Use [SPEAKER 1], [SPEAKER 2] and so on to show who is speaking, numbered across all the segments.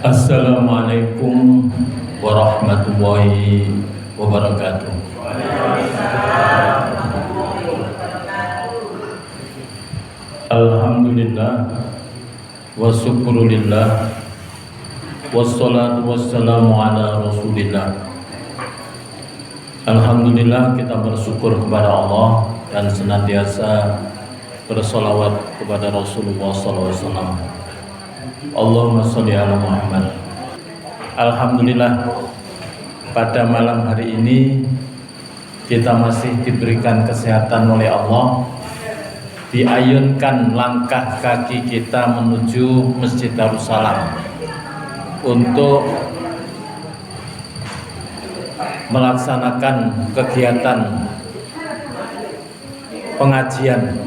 [SPEAKER 1] Assalamualaikum warahmatullahi wabarakatuh. Alhamdulillah wa syukurulillah wassalatu wassalamu ala rasulillah. Alhamdulillah, kita bersyukur kepada Allah dan senantiasa bersolawat kepada Rasulullah SAW. Allahumma sholli ala Muhammad. Alhamdulillah, pada malam hari ini kita masih diberikan kesehatan oleh Allah, diayunkan langkah kaki kita menuju Masjid Darussalam untuk melaksanakan kegiatan pengajian.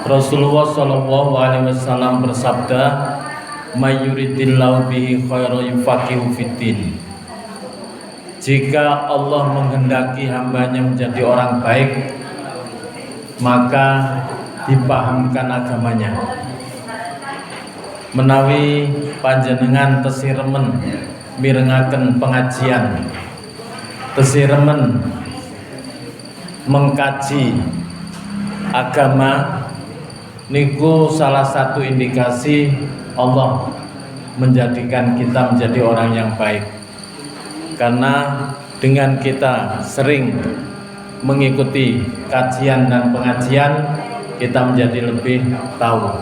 [SPEAKER 1] Rasulullah SAW bersabda, "May yuridillahu bihi khairan yufaqihu fiddin." Jika Allah menghendaki hambanya menjadi orang baik, maka dipahamkan agamanya. Menawi panjenengan tesiremen mirengaken pengajian, tesiremen mengkaji agama, niku salah satu indikasi Allah menjadikan kita menjadi orang yang baik. Karena dengan kita sering mengikuti kajian dan pengajian, kita menjadi lebih tahu.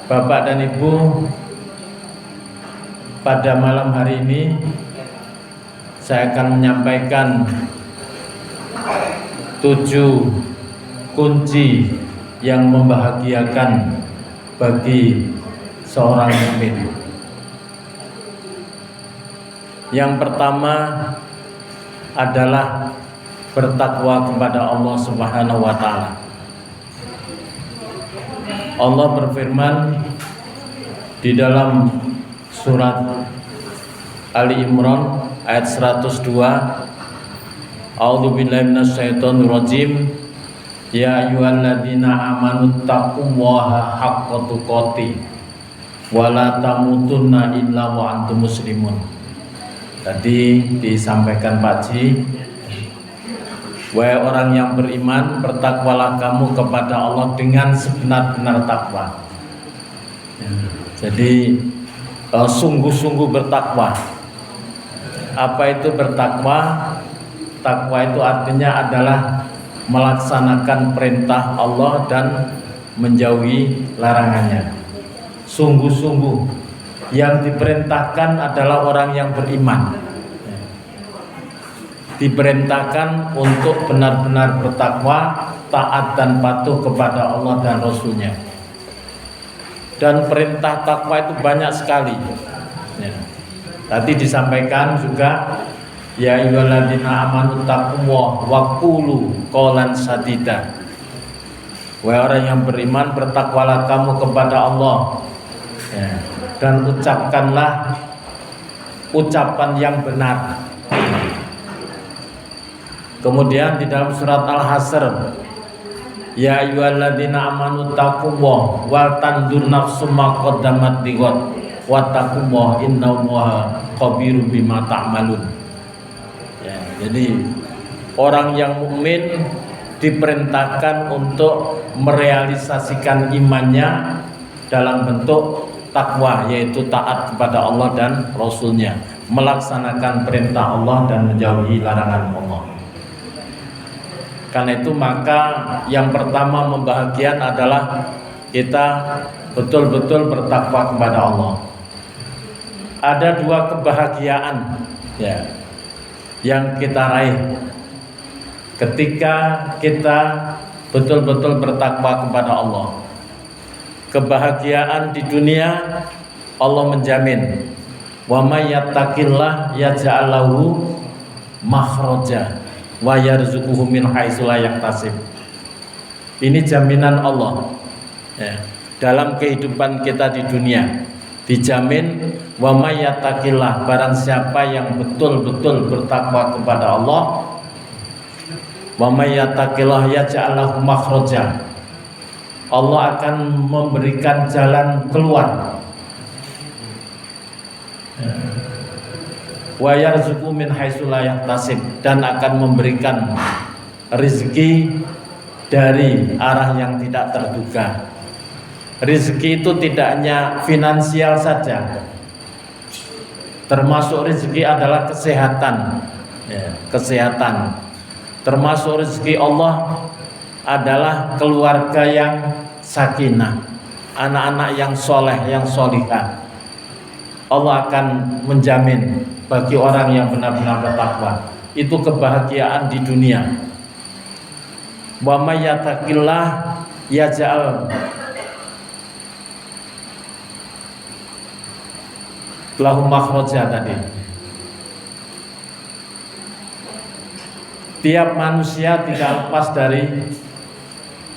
[SPEAKER 1] Bapak dan Ibu, pada malam hari ini saya akan menyampaikan 7 kunci yang membahagiakan bagi seorang mukmin. Yang pertama adalah bertakwa kepada Allah Subhanahu wa taala. Allah berfirman di dalam surat Ali Imran ayat 102, A'udzubillahi minasyaitonir rajim. Ya ayyuhalladzina amanu taqullaha haqqa tuqatih wa la tamutunna illa wa antum muslimun. Tadi disampaikan Pak Ji, wahai orang yang beriman, bertakwalah kamu kepada Allah dengan sebenar-benar takwa. Jadi sungguh-sungguh bertakwa. Apa itu bertakwa? Takwa itu artinya adalah melaksanakan perintah Allah dan menjauhi larangannya. Sungguh-sungguh yang diperintahkan adalah orang yang beriman. Diperintahkan untuk benar-benar bertakwa, taat dan patuh kepada Allah dan Rasul-Nya. Dan perintah takwa itu banyak sekali. Tadi disampaikan juga, ya ayyuhalladzina amanu taqullaha wa qulu qawlan sadida. Wahai orang yang beriman, bertakwalah kamu kepada Allah, dan ucapkanlah ucapan yang benar. Kemudian di dalam surat Al-Hasr, ya ayyuhalladzina amanu taqullaha wa tandur nafsum ma qaddamat lighad wa taqullaha innallaha khabirum bima ta'malun. Jadi orang yang mukmin diperintahkan untuk merealisasikan imannya dalam bentuk takwa, yaitu taat kepada Allah dan Rasul-Nya, melaksanakan perintah Allah dan menjauhi larangan Allah. Karena itu maka yang pertama membahagiakan adalah kita betul-betul bertakwa kepada Allah. Ada 2 kebahagiaan yang kita raih ketika kita betul-betul bertakwa kepada Allah. Kebahagiaan di dunia, Allah menjamin, wa may yattaqillah yaj'al lahu makhraja wa yarzuquhu min haitsu la yahtasib. Ini jaminan Allah dalam kehidupan kita di dunia. Dijamin, wa may yattaqillah, barang siapa yang betul-betul bertakwa kepada Allah, wa may yattaqillah yaj'al lahu makhraja, Allah akan memberikan jalan keluar. Wa yarzuqu min haitsu la yahtasib, dan akan memberikan rezeki dari arah yang tidak terduga. Rezeki itu tidak hanya finansial saja, termasuk rezeki adalah kesehatan, kesehatan. Termasuk rezeki Allah adalah keluarga yang sakinah, anak-anak yang soleh, yang solihah. Allah akan menjamin bagi orang yang benar-benar bertakwa itu kebahagiaan di dunia. Wa may yattaqillah yaj'al lahu makhraja tadi. Tiap manusia tidak lepas dari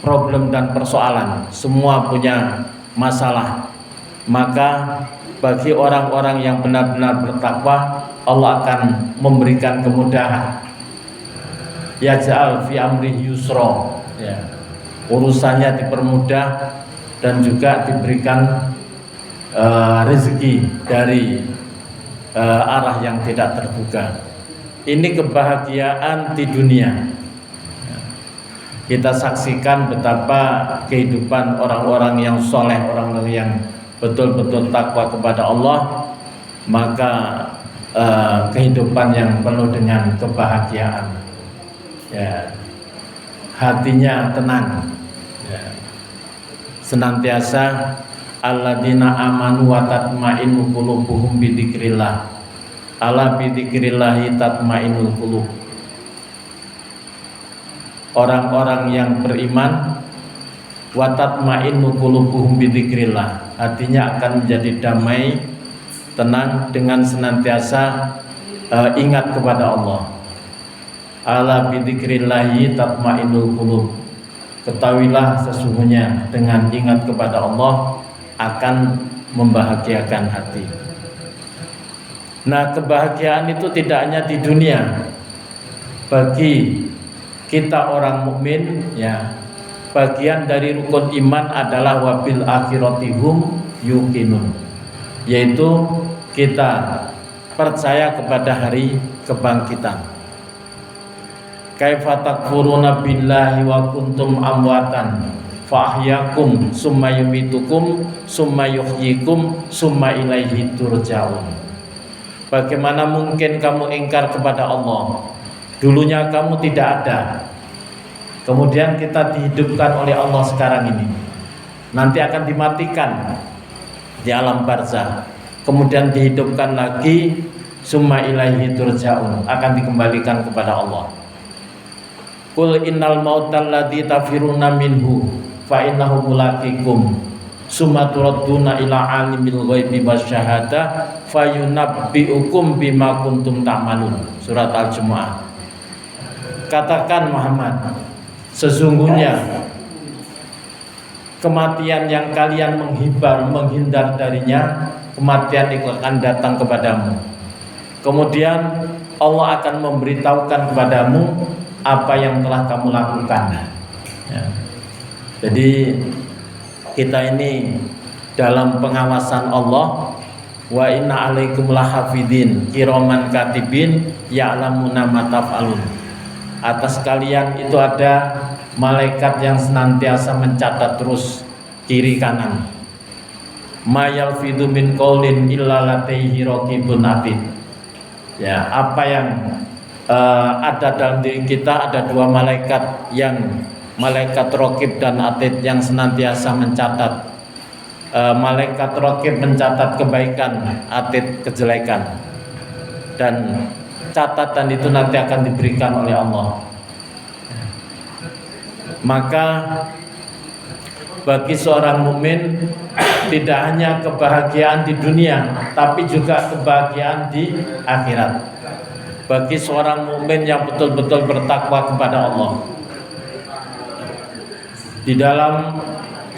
[SPEAKER 1] problem dan persoalan, semua punya masalah. Maka bagi orang-orang yang benar-benar bertakwa, Allah akan memberikan kemudahan. Yaj'al fi amri yusra, urusannya dipermudah dan juga diberikan rezeki dari arah yang tidak terduga. Ini kebahagiaan di dunia. Kita saksikan betapa kehidupan orang-orang yang soleh, orang-orang yang betul-betul takwa kepada Allah, maka kehidupan yang penuh dengan kebahagiaan, hatinya tenang, senantiasa alladzina amanu wa tatma'innu qulubuhum bidzikrillah, ala bidzikrillah tatma'innul qulub. Orang-orang yang beriman, wa tatma'innu qulubuhum bidzikrillah, hatinya akan menjadi damai, tenang dengan senantiasa ingat kepada Allah. Ala bidzikrillahi tatma'innul qulub. Ketahuilah sesungguhnya dengan ingat kepada Allah akan membahagiakan hati. Nah, kebahagiaan itu tidak hanya di dunia. Bagi kita orang mukmin, bagian dari rukun iman adalah wabil akhiratihum yuqinun, yaitu kita percaya kepada hari kebangkitan. Kaifa takfuruna billahi wa kuntum amwatan fa ahyakum summa yumitukum summa yuhyikum summa ilaihi turja'un. Bagaimana mungkin kamu ingkar kepada Allah? Dulunya kamu tidak ada, kemudian kita dihidupkan oleh Allah sekarang ini. Nanti akan dimatikan di alam barzah, kemudian dihidupkan lagi, summa ilaihi turja'un, akan dikembalikan kepada Allah. Qul innal mautal ladzi tafiruna minhu fa innahu mulaqikum summa turadduna ila alimil ghaibi wasyahadah fayunabbiukum bima kuntum ta'malun. Surat Al-Jumu'ah. Katakan Muhammad, sesungguhnya kematian yang kalian menghindar darinya, kematian itu akan datang kepadamu. Kemudian Allah akan memberitahukan kepadamu apa yang telah kamu lakukan. Jadi kita ini dalam pengawasan Allah. Wa inna alaikum lahafidin kiraman katibin ya'lamuna ma taf'alun. Atas kalian itu ada malaikat yang senantiasa mencatat terus kiri kanan. Ma yalfidu min qaulin illa lataihi raqibun atid. Apa yang ada dalam diri kita, ada dua malaikat, yang malaikat raqib dan atid yang senantiasa mencatat. Malaikat raqib mencatat kebaikan, atid kejelekan, dan catatan itu nanti akan diberikan oleh Allah. Maka bagi seorang mukmin tidak hanya kebahagiaan di dunia, tapi juga kebahagiaan di akhirat. Bagi seorang mukmin yang betul-betul bertakwa kepada Allah, di dalam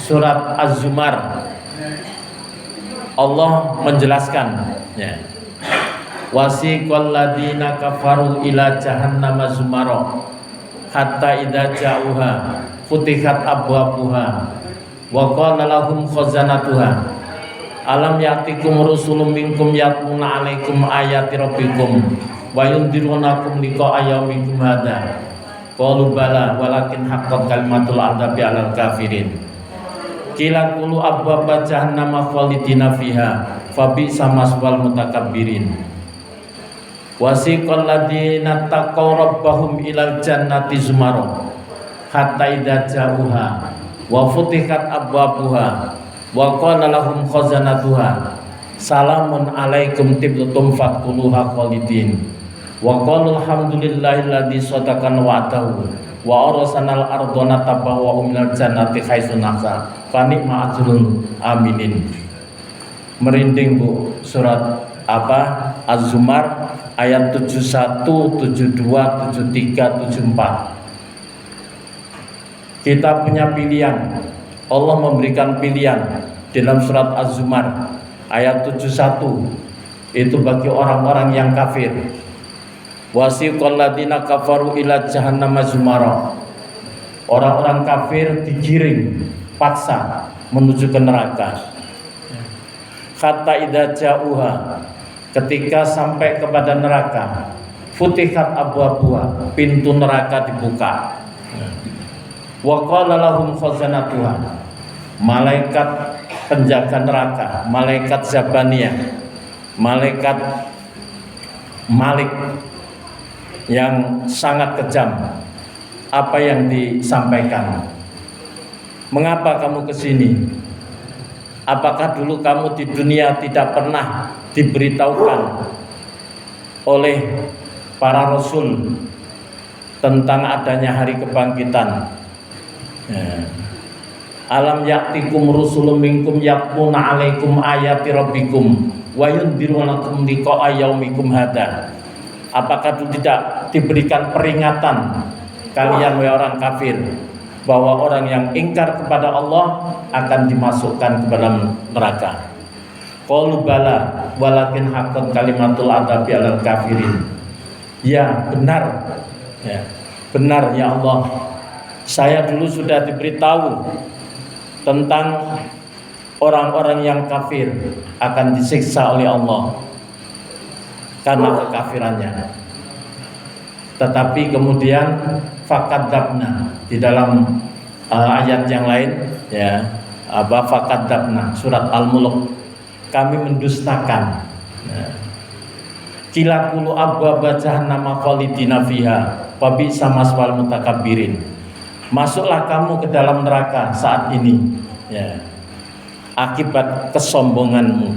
[SPEAKER 1] surat Az-Zumar Allah menjelaskan, wasiqal ladina kafaru ila jahannama zumara hatta idza ja'uha futihat abwabuha Wa qala lahum khazanatuha alam ya'tikum rusulun minkum yatluna 'alaikum ayati rabbikum wa yundirunakum liqa'a yaumikum hadza. Qalu bala walakin haqqat kalimatul 'adzabi 'alal kafirin. Qila qulu abwaaba jahannama khalidina fiha fabi'sa maswal mutakabbirin. Wasiqal ladzina taqaw rabbahum ilal jannati zumara hatta idza ja'uha wa futihat abwabuha wa qala lahum khazanatuha salamun alaikum tibtum fadkhuluha khalidin wa qalu alhamdulillahilladzi sadaqana wa'dahu wa arsalnal ardana tabawwa minal jannati haitsu nasa fa ni'ma ajrul amilin. Merinding Bu, surat apa? Az-Zumar ayat 71, 72, 73, 74. Kita punya pilihan. Allah memberikan pilihan dalam surat Az-Zumar ayat 71. Itu bagi orang-orang yang kafir. Wasiqal ladzina kafaru ila jahannama zumara. Orang-orang kafir digiring paksa menuju ke neraka. Hatta idza ja'uha, ketika sampai kepada neraka, futihat abwabuha, pintu neraka dibuka. Wa qala lahum khazanatuha, malaikat penjaga neraka, malaikat Zabaniyah, malaikat Malik yang sangat kejam. Apa yang disampaikan? Mengapa kamu ke sini? Apakah dulu kamu di dunia tidak pernah diberitahukan oleh para rasul tentang adanya hari kebangkitan? Alam ya'tikum rusulun minkum yatluna 'alaikum ayati rabbikum wa yundirunakum liqa'a yaumikum hadza. Apakah itu tidak diberikan peringatan kalian wahai orang kafir bahwa orang yang ingkar kepada Allah akan dimasukkan ke dalam neraka? Qalu bala walakin haqqat kalimatul 'adzabi 'alal kafirin. Ya, benar. Ya, benar ya Allah. Saya dulu sudah diberitahu tentang orang-orang yang kafir akan disiksa oleh Allah karena kekafirannya. Tetapi kemudian fakadzabna di dalam ayat yang lain, ya, fakadzabna surat Al-Mulk, kami mendustakan. Qila qulu abwaaba jahannama khalidina fiha fa bi'sa maswal mutakabbirin. Masuklah kamu ke dalam neraka saat ini, ya, akibat kesombonganmu.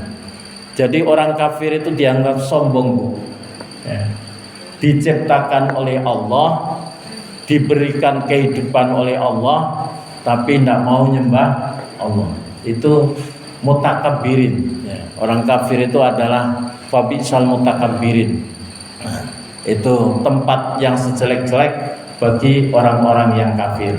[SPEAKER 1] Jadi orang kafir itu dianggap sombong, Bu. Ya. Diciptakan oleh Allah, diberikan kehidupan oleh Allah, tapi tidak mau nyembah Allah. Itu mutakabbirin. Ya. Orang kafir itu adalah fabisal mutakabbirin. Nah, itu tempat yang sejelek-jelek bagi orang-orang yang kafir.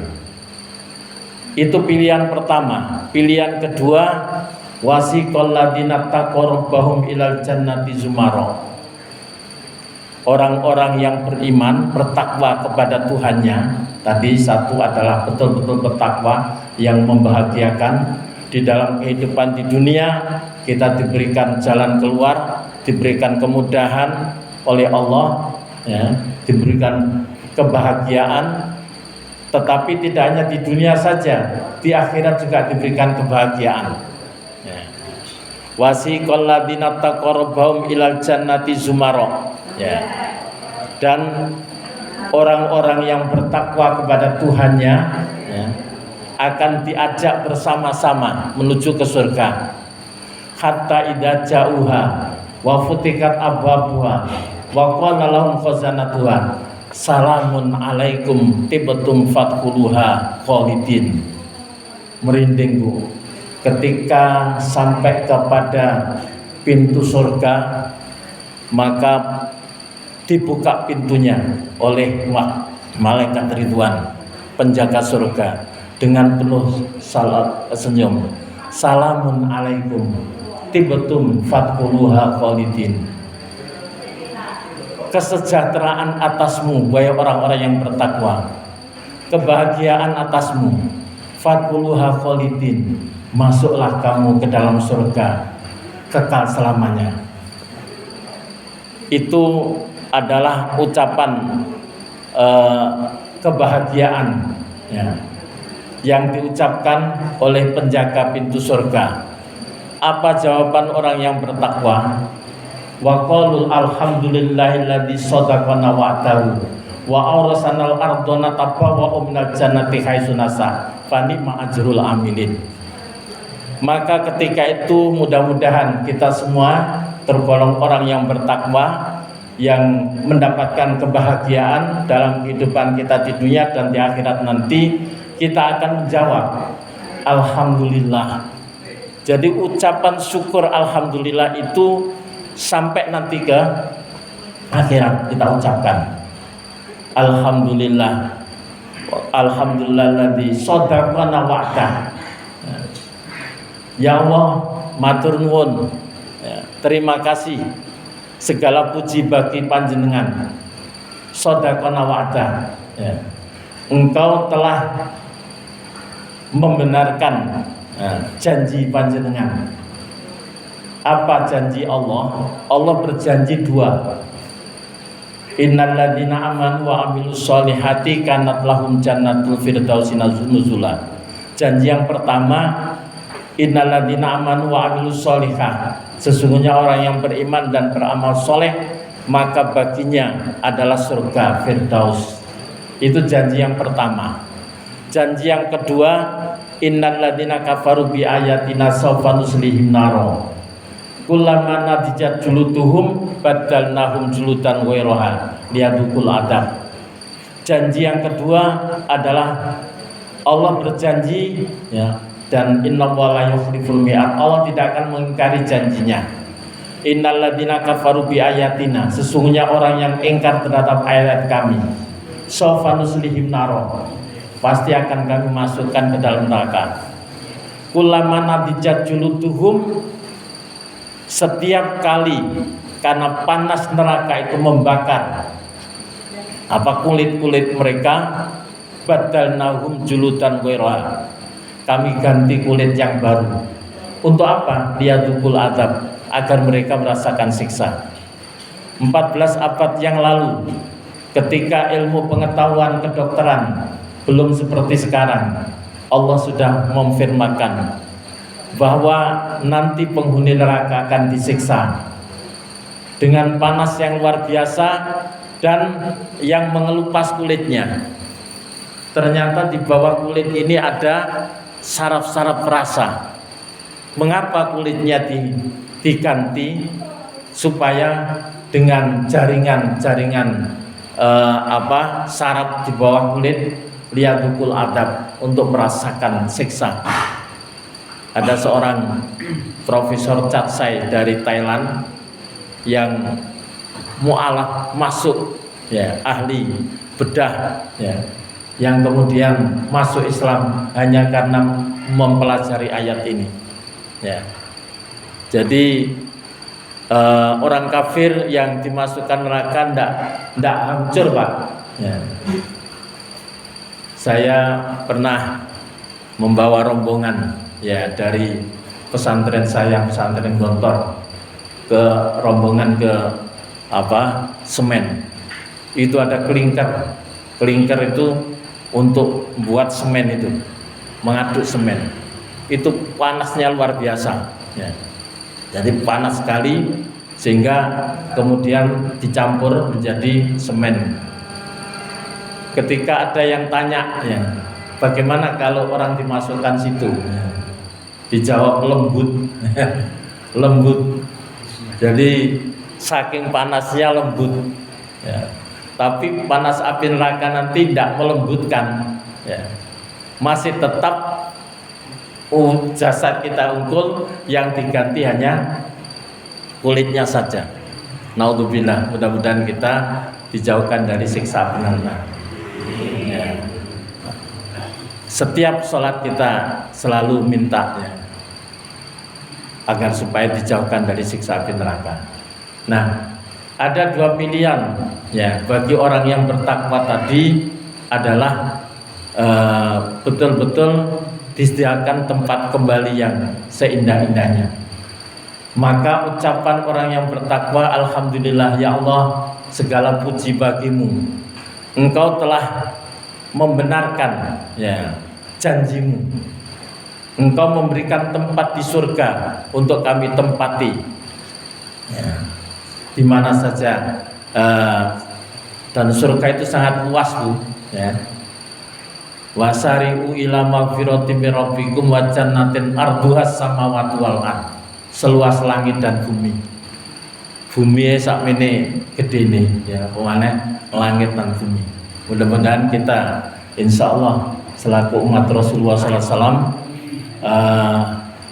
[SPEAKER 1] Itu pilihan pertama. Pilihan kedua, wasiqal ladzina taqarrabahum ilal jannati zumara. Orang-orang yang beriman, bertakwa kepada Tuhannya. Tadi satu adalah betul-betul bertakwa yang membahagiakan. Di dalam kehidupan di dunia kita diberikan jalan keluar, diberikan kemudahan oleh Allah, ya, diberikan kebahagiaan. Tetapi tidak hanya di dunia saja, di akhirat juga diberikan kebahagiaan. Wasiqal ladzina taqarrabahum ilal jannati zumara. Ya. Dan orang-orang yang bertakwa kepada Tuhannya, ya, akan diajak bersama-sama menuju ke surga. Hatta idza ja'uha wa futihat abwabuha wa qala lahum khazanatuha salamun alaikum tibtum fadkhuluha khalidin. Merinding, Bu, ketika sampai kepada pintu surga, maka dibuka pintunya oleh malaikat Ridwan, penjaga surga, dengan penuh senyum. Salamun alaikum tibtum fadkhuluha khalidin. Kesejahteraan atasmu wahai orang-orang yang bertakwa, kebahagiaan atasmu. fadkhuluha khalidin, masuklah kamu ke dalam surga kekal selamanya. Itu adalah ucapan kebahagiaan ya, yang diucapkan oleh penjaga pintu surga. Apa jawaban orang yang bertakwa? Wa qalul alhamdulillahilladzi shadaqana wa'dahu wa awrasanal ardona tabawwa'u minal jannati haitsu nasa fa ni'ma ajrul amilin. Maka ketika itu mudah-mudahan kita semua tergolong orang yang bertakwa, yang mendapatkan kebahagiaan dalam kehidupan kita di dunia dan di akhirat nanti. Kita akan menjawab alhamdulillah. Jadi ucapan syukur alhamdulillah itu sampai nanti ke akhirat kita ucapkan alhamdulillah, alhamdulillahilladzi shadaqana wa'dah. Ya Allah, matur nuwun, terima kasih, segala puji bagi panjenengan. Shadaqana wa'dah, Engkau telah membenarkan janji panjenengan. Apa janji Allah? Allah berjanji dua. Innal ladzina amanu wa amilus solihati kanat lahum jannatul firdausi nuzula. Janji yang pertama, innal ladzina amanu wa amilus solihah. Sesungguhnya orang yang beriman dan beramal soleh, maka baginya adalah surga firdaus. Itu janji yang pertama. Janji yang kedua, innal ladzina kafaru bi ayatina sawfa nuslihim naro. Kullama nadijat juluduhum badalnahum juludan ghairaha liyadukul adab. Janji yang kedua adalah Allah berjanji ya, dan innallaha la yukhliful mi'ad. Allah tidak akan mengingkari janjinya. Innal ladzina kafaru bi ayatina, sesungguhnya orang yang ingkar terhadap ayat kami, sawfa nuslihim naro, pasti akan kami masukkan ke dalam neraka. Kullama nadijat juluduhum, setiap kali karena panas neraka itu membakar apa kulit-kulit mereka, badalnahum juludan ghairaha, kami ganti kulit yang baru. Untuk apa? Liyadukul adab, agar mereka merasakan siksa. 14 abad yang lalu, ketika ilmu pengetahuan kedokteran belum seperti sekarang, Allah sudah memfirmankan bahwa nanti penghuni neraka akan disiksa dengan panas yang luar biasa dan yang mengelupas kulitnya. Ternyata di bawah kulit ini ada saraf-saraf rasa. Mengapa kulitnya diganti? Supaya dengan jaringan-jaringan saraf di bawah kulit, liyadukul adab, untuk merasakan siksa. Ada seorang Profesor Chatsai dari Thailand yang mu'alaf masuk ya, ahli bedah ya, yang kemudian masuk Islam hanya karena mempelajari ayat ini ya. Jadi orang kafir yang dimasukkan neraka ndak hancur, Pak ya. Saya pernah membawa rombongan ya dari pesantren saya, pesantren Gontor, ke rombongan ke semen. Itu ada klinker. Klinker itu untuk buat semen, itu mengaduk semen. Itu panasnya luar biasa ya. Jadi panas sekali sehingga kemudian dicampur menjadi semen. Ketika ada yang tanya ya, bagaimana kalau orang dimasukkan situ? Dijawab lembut. Lembut. Jadi saking panasnya lembut ya. Tapi panas api neraka nanti tidak melembutkan ya. Masih tetap jasad kita unggul, yang diganti hanya kulitnya saja. Naudzubillah, mudah-mudahan kita dijauhkan dari siksa api neraka ya. Setiap sholat kita selalu minta ya, agar supaya dijauhkan dari siksa api neraka. Nah, ada dua pilihan ya bagi orang yang bertakwa tadi, adalah betul-betul disediakan tempat kembali yang seindah-indahnya. Maka ucapan orang yang bertakwa, alhamdulillah ya Allah, segala puji bagimu, Engkau telah membenarkan ya janjimu, Engkau memberikan tempat di surga untuk kami tempati ya, di mana saja, dan surga itu sangat luas Bu ya. Wasari'u ila magfiratin min rabbikum wa jannatin arduhas samawati wal ard, seluas langit dan bumi. Bumi sakmene gedene ya, pemane langit dan bumi. Mudah-mudahan kita insyaallah selaku umat Rasulullah sallallahu alaihi wasallam,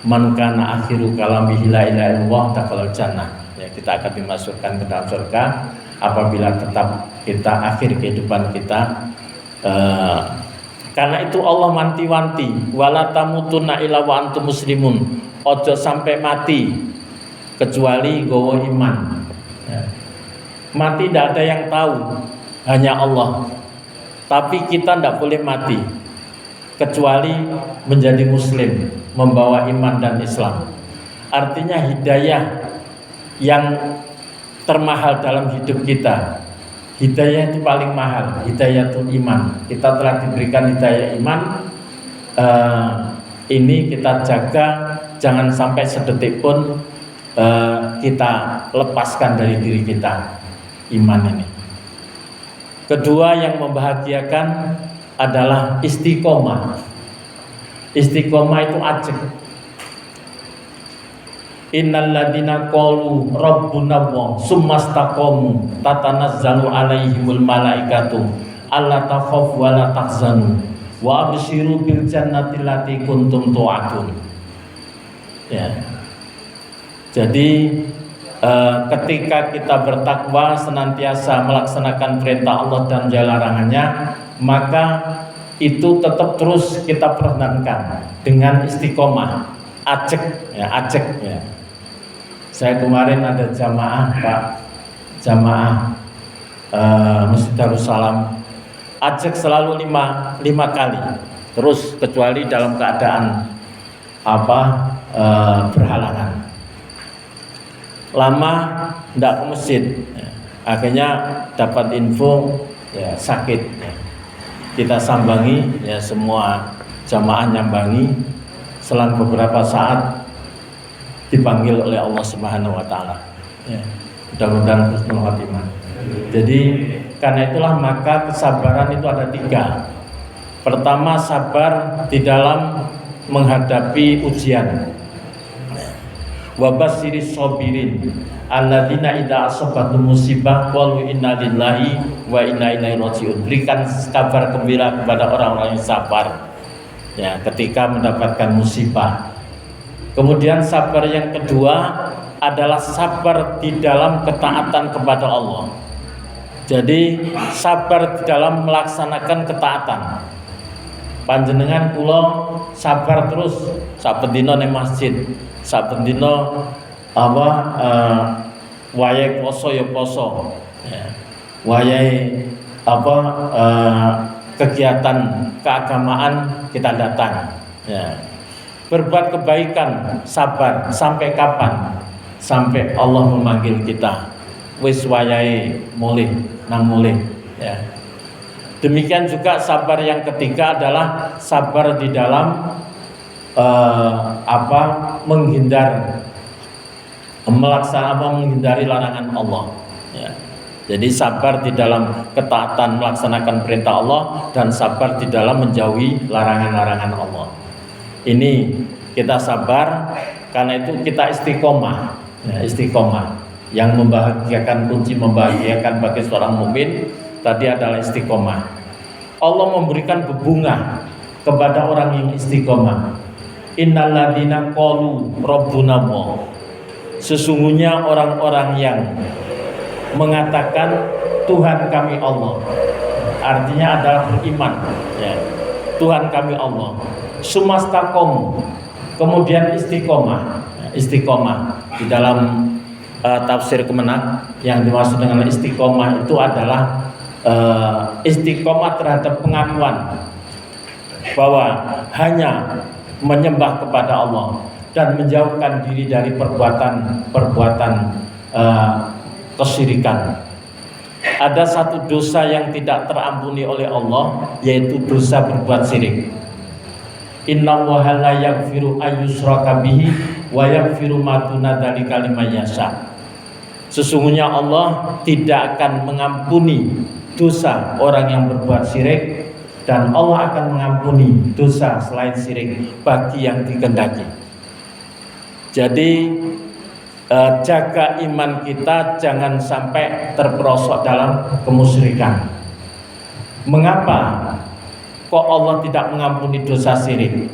[SPEAKER 1] man kana akhiru kalamihi la ilaha illallah dakhalal jannah. Ya, kita akan dimasukkan ke dalam surga apabila tetap kita akhir kehidupan kita. Karena itu Allah wanti-wanti, wala tamutunna illa wa antum muslimun, ojo sampai mati kecuali gowo iman ya. Mati tidak ada yang tahu, hanya Allah. Tapi kita tidak boleh mati kecuali menjadi muslim, membawa iman dan Islam. Artinya hidayah yang termahal dalam hidup kita, hidayah itu paling mahal, hidayatul iman. Kita telah diberikan hidayah iman, ini kita jaga, jangan sampai sedetik pun kita lepaskan dari diri kita iman ini. Kedua yang membahagiakan adalah istiqomah. Istiqomah itu ajeg. Innal ladina qalu rabbuna Allah summastaqamu tatanazzalu alaihimul malaikatu alla takhafu wa la tahzanu wa abshiru bil jannati allati kuntum tu'adun. Ya. Jadi ketika kita bertakwa, senantiasa melaksanakan perintah Allah dan larangannya, maka itu tetap terus kita pertahankan dengan istiqomah, ajek ya, ajek ya. Saya kemarin ada jamaah Pak, jamaah Masjid Darussalam, ajek selalu lima kali, terus kecuali dalam keadaan berhalangan. Lama tidak ke masjid, ya. Akhirnya dapat info ya sakit. Ya. Kita sambangi, ya semua jamaah nyambangi. Selang beberapa saat dipanggil oleh Allah Subhanahu Wa Taala. Ya. Mudah-mudahan husnul khotimah. Jadi karena itulah maka kesabaran itu ada 3. Pertama, sabar di dalam menghadapi ujian. Wabasiris sabirin alladzina idza asabatum musibah qalu inna lillahi wa inna ilaihi raji'un. Berikan kabar gembira kepada orang-orang yang sabar ya ketika mendapatkan musibah. Kemudian sabar yang kedua adalah sabar di dalam ketaatan kepada Allah. Jadi sabar di dalam melaksanakan ketaatan. Panjenengan kula sabar terus saben dina ning masjid, saben dina wayahe poso ya poso ya. Wayahe kegiatan keagamaan kita datang ya. Berbuat kebaikan sabar sampai kapan? Sampai Allah memanggil kita. Wis wayahe mulih nang mulih ya. Demikian juga sabar yang ketiga adalah sabar di dalam menghindari larangan Allah ya. Jadi sabar di dalam ketaatan melaksanakan perintah Allah dan sabar di dalam menjauhi larangan-larangan Allah. Ini kita sabar, karena itu kita istiqomah ya, istiqomah. Yang membahagiakan, kunci membahagiakan bagi seorang mukmin tadi adalah istiqomah. Allah memberikan bebungah kepada orang yang istiqomah. Innal ladzina qalu rabbuna Allah. Sesungguhnya orang-orang yang mengatakan Tuhan kami Allah, artinya adalah beriman ya. Tuhan kami Allah. Sumastaqom, kemudian istiqomah. Istiqomah di dalam tafsir Kemenak yang dimaksud dengan istiqomah itu adalah istiqomah terhadap pengakuan bahwa hanya menyembah kepada Allah dan menjauhkan diri dari perbuatan kesyirikan. Ada satu dosa yang tidak terampuni oleh Allah, yaitu dosa berbuat syirik. Innallaha la yaghfiru ayyushraka bihi wa yaghfiru ma duna dzalika liman yasha. Sesungguhnya Allah tidak akan mengampuni dosa orang yang berbuat syirik, dan Allah akan mengampuni dosa selain syirik bagi yang dikehendaki. Jadi jaga iman kita jangan sampai terperosok dalam kemusyrikan. Mengapa kok Allah tidak mengampuni dosa syirik?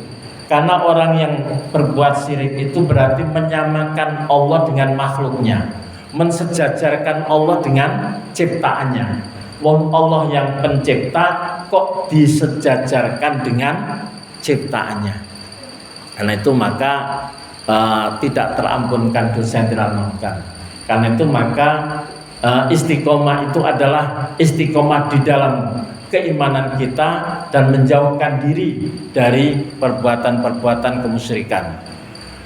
[SPEAKER 1] Karena orang yang berbuat syirik itu berarti menyamakan Allah dengan makhluknya, mensejajarkan Allah dengan ciptaannya. Wong Allah yang pencipta kok disejajarkan dengan ciptaannya. Karena itu maka tidak terampunkan dosa yang dilakukan. Karena itu maka istiqomah itu adalah istiqomah di dalam keimanan kita dan menjauhkan diri dari perbuatan-perbuatan kemusyrikan.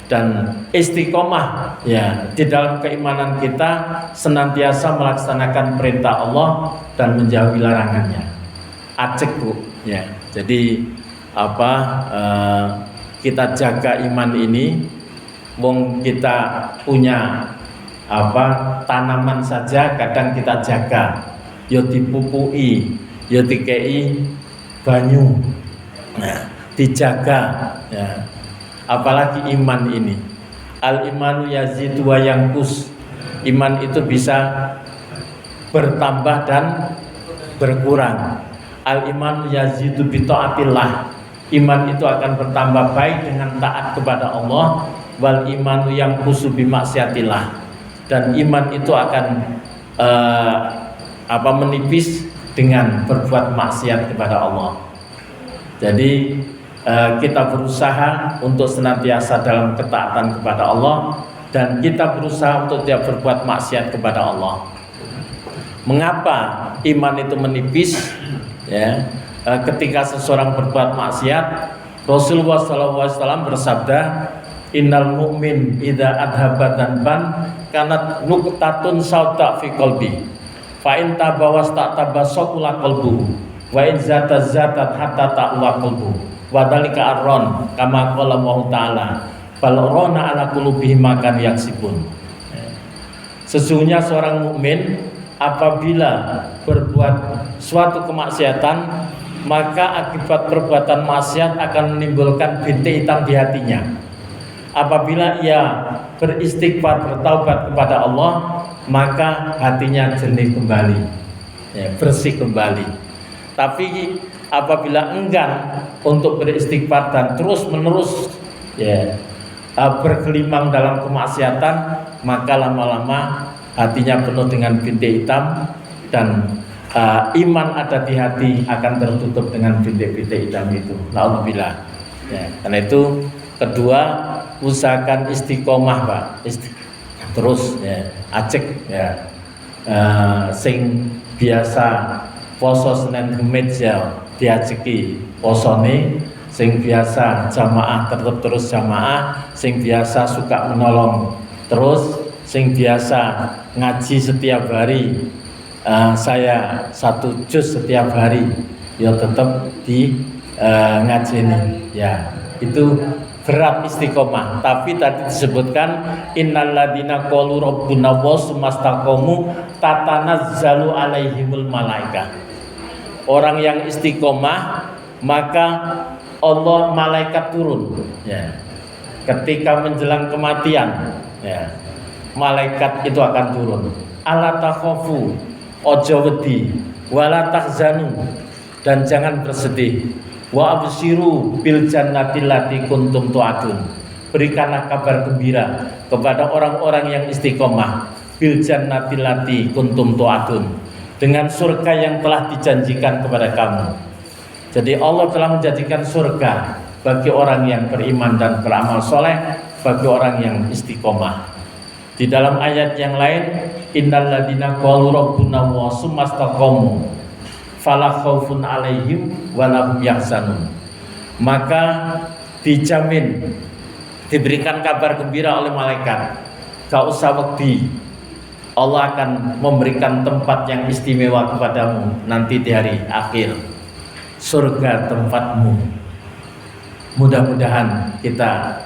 [SPEAKER 1] Dan istiqomah ya di dalam keimanan kita senantiasa melaksanakan perintah Allah dan menjauhi larangannya. Acek Bu ya. Jadi kita jaga iman ini. Wong kita punya tanaman saja kadang kita jaga, yo dipupui, yo dikei banyu, nah, dijaga ya. Apalagi iman ini, al imanu yazidu wa yanqus. Iman itu bisa bertambah dan berkurang. Al imanu yazidu bi taatillah. Iman itu akan bertambah baik dengan taat kepada Allah. Wal imanu yang khusu bimaksiatillah, dan iman itu akan menipis dengan berbuat maksiat kepada Allah. Jadi kita berusaha untuk senantiasa dalam ketaatan kepada Allah, dan kita berusaha untuk tidak berbuat maksiat kepada Allah. Mengapa iman itu menipis? Ya, ketika seseorang berbuat maksiat, Rasulullah SAW bersabda, innal mu'min idza adhaba dzanban kanat nuqtatun sauda fi qalbi fa in tabawas ta'tabasaqula qalbu wa in zatat hatta ta'wa qalbu wa dzalika arron kama qala Allah taala bal rona ala qulubihim makan yaksibun. Sesungguhnya seorang mukmin apabila berbuat suatu kemaksiatan, maka akibat perbuatan maksiat akan menimbulkan bintik hitam di hatinya. Apabila ia beristighfar, bertaubat kepada Allah, maka hatinya jernih kembali, ya, bersih kembali. Tapi apabila enggan untuk beristighfar dan terus menerus bergelimang dalam kemaksiatan, maka lama-lama hatinya penuh dengan bintik hitam, dan iman ada di hati akan tertutup dengan bintik-bintik hitam itu. Alhamdulillah. Ya, karena itu kedua, usahakan istiqomah Pak, terus ya, acek ya, sing biasa poso Senin Kemis ya diajeki posone, sing biasa jamaah tetap terus jamaah, sing biasa suka menolong terus, sing biasa ngaji setiap hari, saya 1 juz setiap hari ya tetap di ngaji ini ya, itu berat istiqomah. Tapi tadi disebutkan innalladzina qalu rabbuna wa sumastaqamu tatanazzalu alaihimul malaikah. Orang yang istiqomah maka Allah malaikat turun ya. Ketika menjelang kematian ya, malaikat itu akan turun. Ala takhafu, ojo wedi, wala tahzanu, dan jangan bersedih. Wa absyiru bil jannati allati kuntum tu'adun. Berikanlah kabar gembira kepada orang-orang yang istiqomah, bil jannati allati kuntum tu'adun, dengan surga yang telah dijanjikan kepada kamu. Jadi Allah telah menjanjikan surga bagi orang yang beriman dan beramal soleh, bagi orang yang istiqomah. Di dalam ayat yang lain, innal ladzina qalu rabbuna wa sumastaqamu fala khaufun alaihim wa lahum yahzanun. maka dijamin, diberikan kabar gembira oleh malaikat, gak usah wedi, Allah akan memberikan tempat yang istimewa kepadamu nanti di hari akhir, surga tempatmu. Mudah-mudahan kita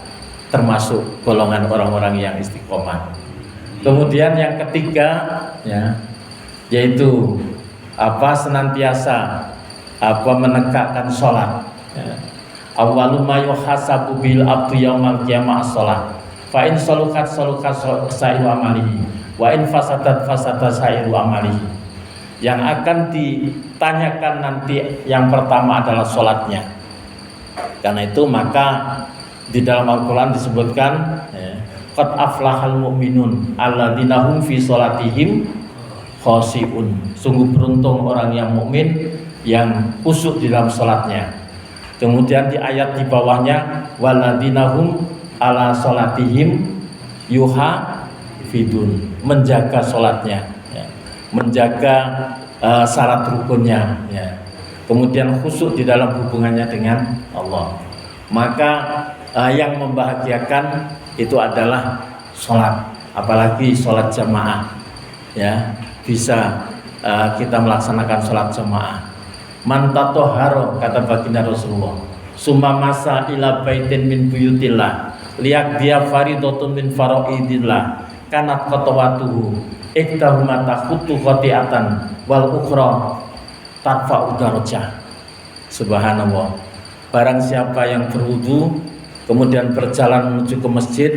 [SPEAKER 1] termasuk golongan orang-orang yang istiqomah. Kemudian yang ketiga, ya, yaitu senantiasa menegakkan sholat. Ya. Awwalu ma yuhasabu bil abdu yaumal qiyamah as-shalah. Fa in salukat sa'iru amalihi wa in fasadat sa'iru amalihi. Yang akan ditanyakan nanti yang pertama adalah sholatnya. Karena itu maka di dalam Al-Quran disebutkan qad aflahal mu'minun alladzina hum fi sholatihim khashi'un. Sungguh beruntung orang yang mukmin yang khusyuk di dalam sholatnya. Kemudian di ayat di bawahnya walladzina hum ala sholatihim yuhafidun, menjaga sholatnya, ya. Menjaga syarat rukunnya, ya. Kemudian khusyuk di dalam hubungannya dengan Allah. Maka yang membahagiakan itu adalah sholat, apalagi sholat jamaah, ya. Bisa kita melaksanakan sholat jamaah. Man tatoharo, kata baginda Rasulullah, summa masa ila baitin min buyutillah liyak dia faridotun min faraidillah kanat qatawatuhu iktahuma takhutu khati'atan wal ukhra tarfa'u darajah. Subhanallah. Barang siapa yang berwudu kemudian berjalan menuju ke masjid,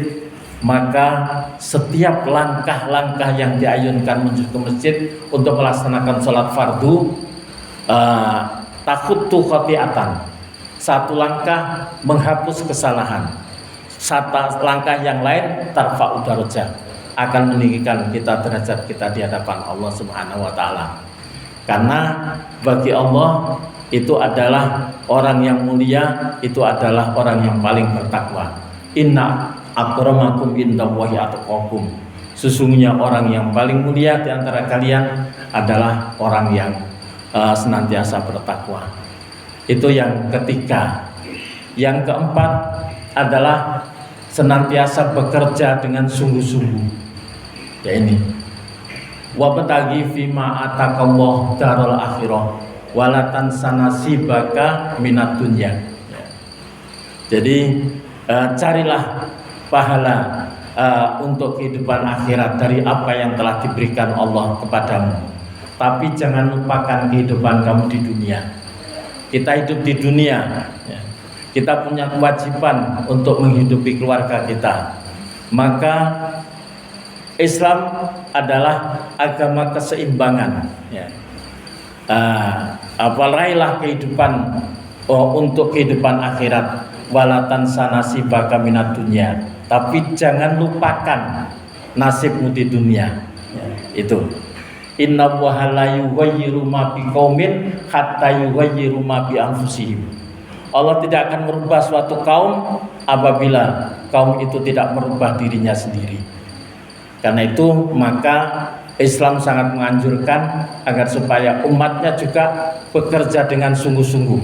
[SPEAKER 1] maka setiap langkah-langkah yang diayunkan menuju ke masjid untuk melaksanakan sholat fardu, takhutu khati'atan, satu langkah menghapus kesalahan, satu langkah yang lain tarfa'u darajah, akan meninggikan kita derajat kita di hadapan Allah Subhanahu wa taala. Karena bagi Allah itu adalah orang yang mulia, itu adalah orang yang paling bertakwa. Inna akramakum indallahi atqakum. Sesungguhnya orang yang paling mulia di antara kalian adalah orang yang senantiasa bertakwa. Itu yang ketiga. Yang keempat adalah senantiasa bekerja dengan sungguh-sungguh. Ya ini. Wabtaghi fima atakallah darul akhirah wala tansa nasibaka minad dunya. Ya. Jadi carilah pahala untuk kehidupan akhirat dari apa yang telah diberikan Allah kepadamu. Tapi jangan lupakan kehidupan kamu di dunia. Kita hidup di dunia, ya. Kita punya kewajiban untuk menghidupi keluarga kita. Maka Islam adalah agama keseimbangan, ya. Raihlah kehidupan untuk kehidupan akhirat, walatan sanasibaka minad dunya. Tapi jangan lupakan nasibmu di dunia, ya. Itu. Inna Allaha la yughayyiru ma biqaumin hatta yughayyiru ma bi anfusihim. Allah tidak akan merubah suatu kaum apabila kaum itu tidak merubah dirinya sendiri. Karena itu maka Islam sangat menganjurkan agar supaya umatnya juga bekerja dengan sungguh-sungguh,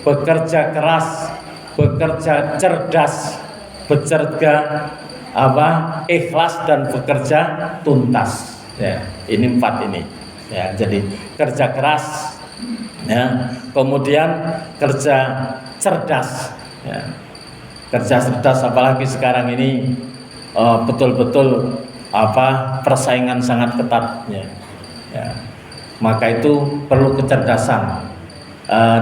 [SPEAKER 1] bekerja keras, bekerja cerdas, bekerja ikhlas dan bekerja tuntas. Ya, ini 4 ini. Ya, jadi kerja keras, ya, kemudian kerja cerdas, ya. Kerja cerdas apalagi sekarang ini betul-betul persaingan sangat ketat, ya. Ya. Maka itu perlu kecerdasan.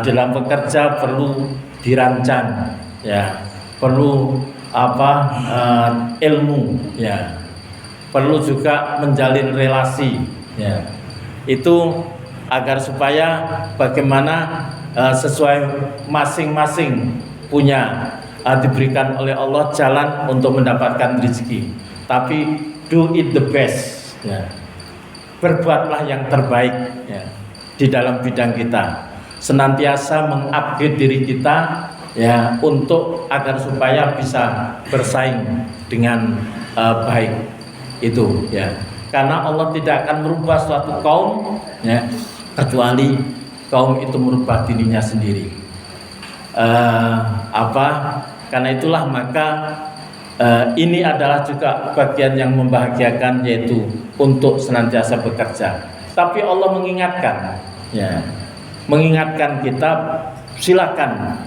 [SPEAKER 1] Dalam bekerja perlu dirancang, ya. Perlu ilmu, ya. Perlu juga menjalin relasi, ya. Itu agar supaya bagaimana sesuai masing-masing punya diberikan oleh Allah jalan untuk mendapatkan rezeki. Tapi do it the best, ya. Berbuatlah yang terbaik, ya, di dalam bidang kita. Senantiasa mengupgrade diri kita, ya, untuk agar supaya bisa bersaing dengan baik. Itu, ya. Karena Allah tidak akan merubah suatu kaum, ya, kecuali kaum itu merubah dirinya sendiri. apa? Karena itulah maka ini adalah juga bagian yang membahagiakan, yaitu untuk senantiasa bekerja. Tapi Allah mengingatkan, ya, mengingatkan kita, silakan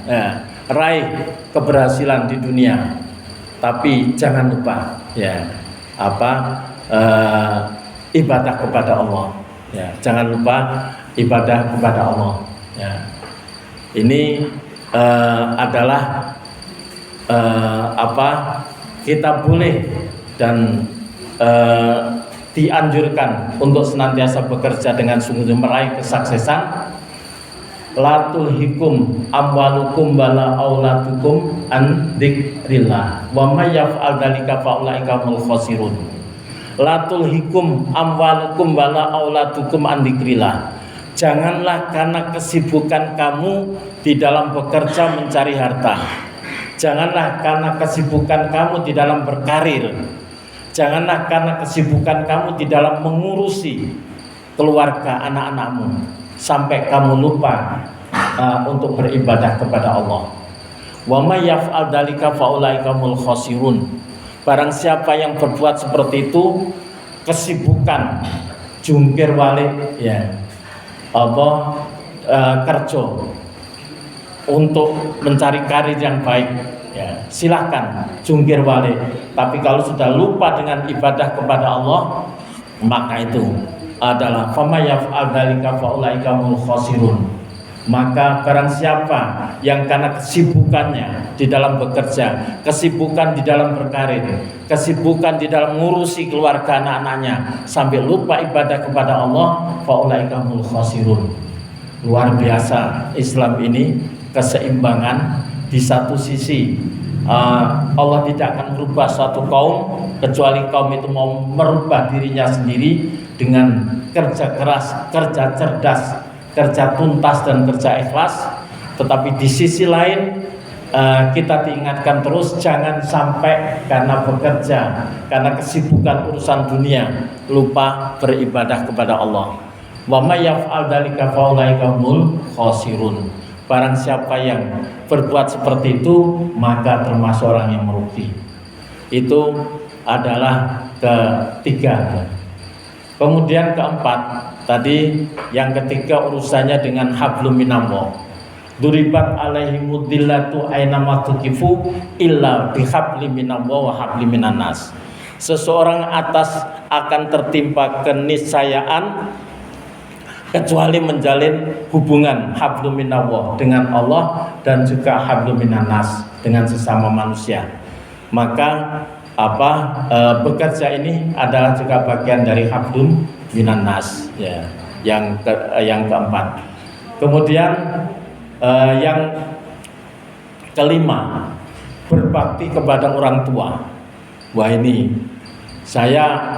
[SPEAKER 1] raih keberhasilan di dunia, tapi jangan lupa, ya, ibadah kepada Allah, ya, jangan lupa ibadah kepada Allah, ya. Ini adalah kita boleh dan dianjurkan untuk senantiasa bekerja dengan sungguh-sungguh meraih kesuksesan. La tulhikum amwalukum wala auladukum an dzikrillah wa may yaf'al dzalika fa ulaika humul khasirun. La tulhikum amwalukum wala auladukum an dzikrillah. Janganlah karena kesibukan kamu di dalam bekerja mencari harta. Janganlah karena kesibukan kamu di dalam berkarir. Janganlah karena kesibukan kamu di dalam mengurusi keluarga anak-anakmu sampai kamu lupa untuk beribadah kepada Allah. Wa may yaf'al dzalika fa ulaika humul khasirun. Barang siapa yang berbuat seperti itu, kesibukan jungkir balik, ya, kerja untuk mencari karir yang baik, ya, silahkan jungkir balik. Tapi kalau sudah lupa dengan ibadah kepada Allah, maka itu adalah fama yaf'al dzalika fa ulaika humul khasirun. Maka barang siapa yang karena kesibukannya di dalam bekerja, kesibukan di dalam berkarir, kesibukan di dalam ngurusi keluarga anak-anaknya sampai lupa ibadah kepada Allah, fa ulaika humul khasirun. Luar biasa Islam ini, keseimbangan. Di satu sisi Allah tidak akan merubah suatu kaum kecuali kaum itu mau merubah dirinya sendiri dengan kerja keras, kerja cerdas, kerja tuntas dan kerja ikhlas. Tetapi di sisi lain kita diingatkan terus jangan sampai karena bekerja, karena kesibukan urusan dunia lupa beribadah kepada Allah. Wa may yaf'al dzalika fa ulaika humul khasirun. Barang siapa yang berbuat seperti itu, maka termasuk orang yang merugi. Itu adalah ketiga. Kemudian keempat, tadi yang ketiga urusannya dengan hablum minallah. Duribat alaihimud dillatu aina ma tuqifu illa bihablim minallah wa hablim minan nas. Seseorang atas akan tertimpa keniscayaan kecuali menjalin hubungan hablum minallah dengan Allah dan juga hablum minan nas dengan sesama manusia. Maka bekerja ini adalah juga bagian dari hablum minan nas, ya, yang keempat. Kemudian yang kelima, berbakti kepada orang tua. Wah, ini saya